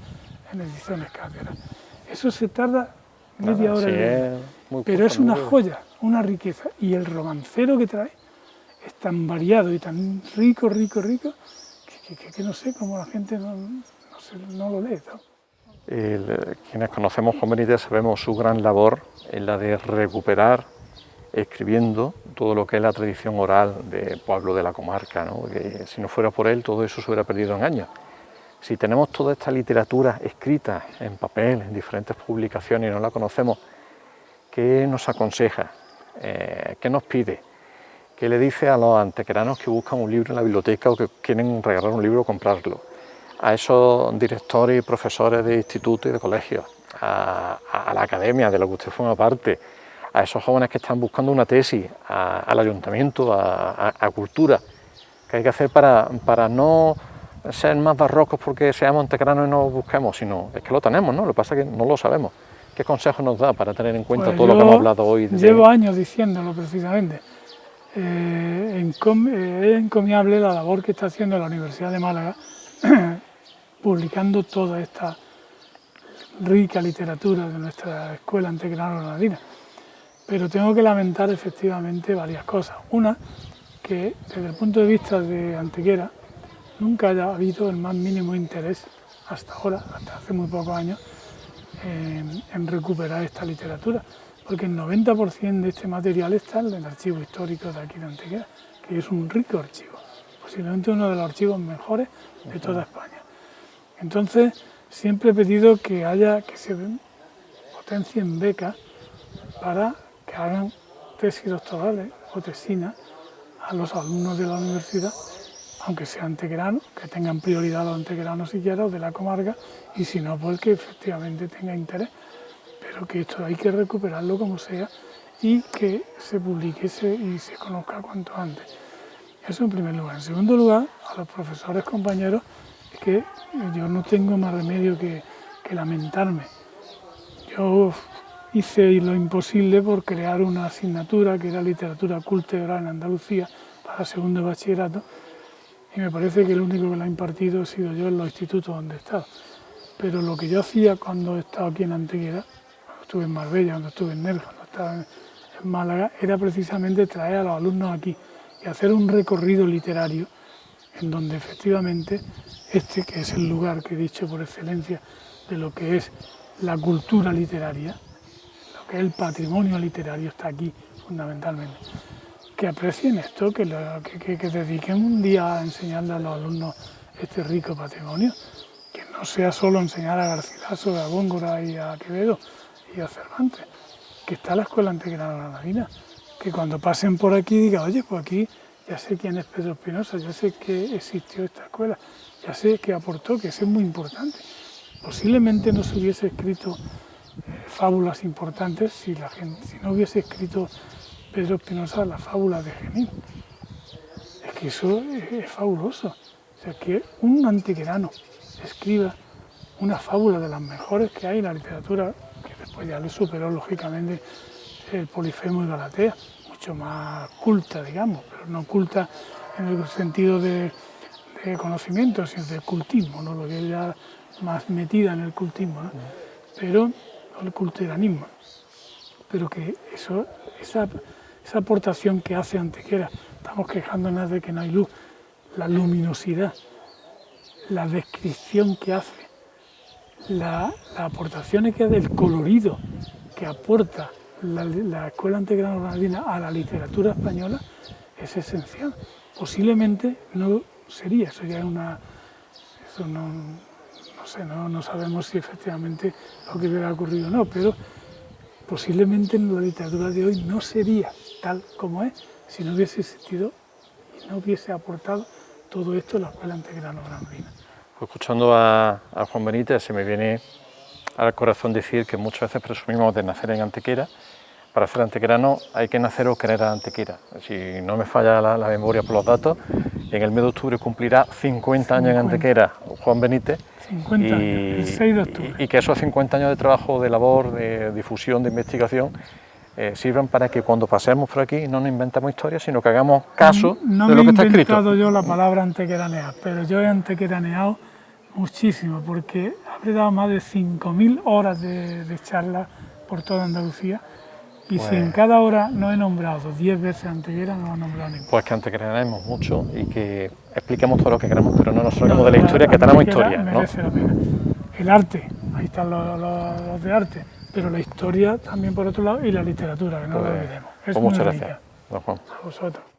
en Ediciones Cátedra. Eso se tarda media hora, pero es una joya, una riqueza. Y el romancero que trae es tan variado y tan rico, que no sé cómo la gente no lo lee, ¿no? Quienes conocemos Juan Benítez sabemos su gran labor en la de recuperar, escribiendo todo lo que es la tradición oral del pueblo de la comarca, ¿no? Que si no fuera por él todo eso se hubiera perdido en años. Si tenemos toda esta literatura escrita en papel, en diferentes publicaciones y no la conocemos, ¿qué nos aconseja? ¿Qué nos pide? ¿Qué le dice a los antequeranos que buscan un libro en la biblioteca o que quieren regalar un libro o comprarlo? A esos directores y profesores de institutos y de colegios, a la academia de la que usted forma parte, a esos jóvenes que están buscando una tesis, al ayuntamiento, a cultura. ¿Qué hay que hacer para no ser más barrocos porque seamos antequeranos y no lo busquemos? Sino, es que lo tenemos, ¿no? Lo que pasa es que no lo sabemos. ¿Qué consejo nos da para tener en cuenta pues todo lo que hemos hablado hoy? Llevo años diciéndolo precisamente. Es encomiable la labor que está haciendo la Universidad de Málaga publicando toda esta rica literatura de nuestra escuela antequerano-granadina. Pero tengo que lamentar efectivamente varias cosas. Una, que desde el punto de vista de Antequera nunca haya habido el más mínimo interés hasta ahora, hasta hace muy pocos años, en recuperar esta literatura, porque el 90% de este material está en el archivo histórico de aquí de Antequera, que es un rico archivo, posiblemente uno de los archivos mejores de toda España. Entonces, siempre he pedido que se potencien becas para que hagan tesis doctorales o tesinas a los alumnos de la universidad, aunque sean antequeranos, que tengan prioridad los antequeranos siquiera, o de la comarca, y si no, pues que efectivamente tenga interés. Pero que esto hay que recuperarlo como sea y que se publique y se conozca cuanto antes. Eso en primer lugar. En segundo lugar, a los profesores, compañeros, es que yo no tengo más remedio que lamentarme. Yo hice lo imposible por crear una asignatura que era literatura culta y oral en Andalucía para segundo de bachillerato, y me parece que el único que la ha impartido he sido yo en los institutos donde he estado. Pero lo que yo hacía cuando he estado aquí en Antequera, cuando estuve en Marbella, cuando estuve en Nerja, cuando estaba en Málaga, era precisamente traer a los alumnos aquí y hacer un recorrido literario en donde efectivamente que es el lugar que he dicho por excelencia de lo que es la cultura literaria, lo que es el patrimonio literario, está aquí fundamentalmente. Que aprecien esto, que dediquen un día a enseñarle a los alumnos este rico patrimonio, que no sea solo enseñar a Garcilaso, a Góngora y a Quevedo y a Cervantes, que está la escuela antequerano-granadina, que cuando pasen por aquí digan, oye, pues aquí ya sé quién es Pedro Espinosa, ya sé que existió esta escuela, ya sé que aportó, que eso es muy importante. Posiblemente no se hubiese escrito fábulas importantes si no hubiese escrito Pedro Espinosa la fábula de Genil. Es que eso es fabuloso. O sea, que un antequerano escriba una fábula de las mejores que hay en la literatura, que después pues ya le superó lógicamente el Polifemo y Galatea, mucho más culta, digamos, pero no culta en el sentido de conocimiento, sino de cultismo, ¿no? Lo que ella más metida en el cultismo, ¿no? Pero el culteranismo, pero que esa aportación que hace Antequera, estamos quejándonos de que no hay luz, la luminosidad, la descripción que hace, las aportaciones que hace, el colorido que aporta la Escuela Antequerano-Granadina a la literatura española es esencial. Posiblemente no sería, eso ya es eso no sé, no sabemos si efectivamente lo que hubiera ocurrido o no, pero posiblemente en la literatura de hoy no sería tal como es si no hubiese existido y no hubiese aportado todo esto a la Escuela Antequerano-Granadina. Pues escuchando a Juan Benítez se me viene al corazón decir que muchas veces presumimos de nacer en Antequera. Para ser antequerano hay que nacer o querer a Antequera. Si no me falla la memoria por los datos, en el mes de octubre cumplirá 50 años en Antequera Juan Benítez. 50 años, el 6 de octubre. Y que esos 50 años de trabajo, de labor, de difusión, de investigación, sirvan para que cuando pasemos por aquí no nos inventemos historias, sino que hagamos caso de lo que está escrito. No me he inventado yo la palabra antequeranear, pero yo he antequeraneado muchísimo, porque habré dado más de 5.000 horas de charlas por toda Andalucía. Y pues, si en cada hora no he nombrado 10 veces Antequera, no he nombrado ninguna. Pues que antequeranemos mucho y que expliquemos todo lo que queremos, pero no nos olvidemos de la historia, que tenemos historia, ¿no? Merece la pena. El arte, ahí están los de arte, pero la historia también por otro lado y la literatura, que no lo olvidemos. Pues muchas gracias, don Juan. A vosotros.